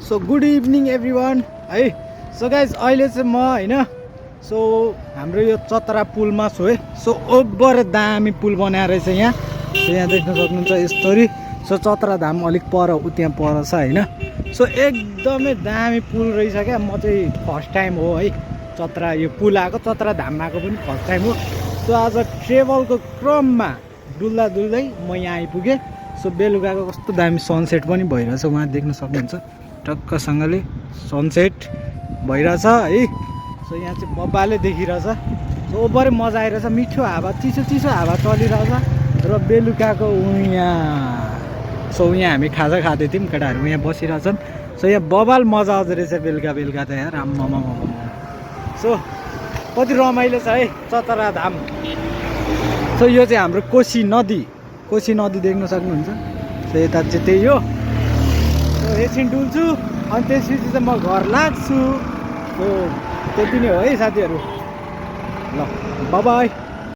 So good evening everyone है। So guys अहिले चाहिँ म होइन सो हाम्रो यो चतरा पुलमा छु है। सो ओभर दामी पुल बनाएर रहेछ यहाँ। सो यहाँ देख्न सक्नुहुन्छ यसरी। सो चतरा धाम अलिक पर त्यहाँ पर छ होइन। सो एकदमै दामी पुल रहेछ क्या। म चाहिँ फर्स्ट टाइम हो है चतरा यो पुल आएको, चतरा धाम आएको पनि फर्स्ट टाइम हो। सो आज ट्रेभलको क्रममा डुल्दा डुल्दै म यहाँ आइपुगेँ। सो बेलुकाको कस्तो दामी सनसेट पनि भइरहेछ, उहाँ देख्न सक्नुहुन्छ टक्कसँगले सनसेट भइरहेछ है। सो यहाँ चाहिँ बब्बाले देखिरहेछ। सो ओभरै मजा आइरहेछ, मिठो हावा, चिसो चिसो हावा चलिरहेछ र बेलुकाको यहाँ। सो यहाँ हामी खाजा खाँदै थियौँ, केटाहरू यहाँ बसिरहेछन्। सो यहाँ बबाल मजा आउँदो रहेछ बेलुका बेलुका त यार आम्मामा। सो कति रमाइलो छ है चतरा धाम। सो यो चाहिँ हाम्रो कोशी नदी देख्न सक्नुहुन्छ। सो यता चाहिँ त्यही हो। सो एकछिन डुल्छु अनि त्यसपछि चाहिँ म घर लाग्छु। सो त्यति नै हो है साथीहरू। ल बाई।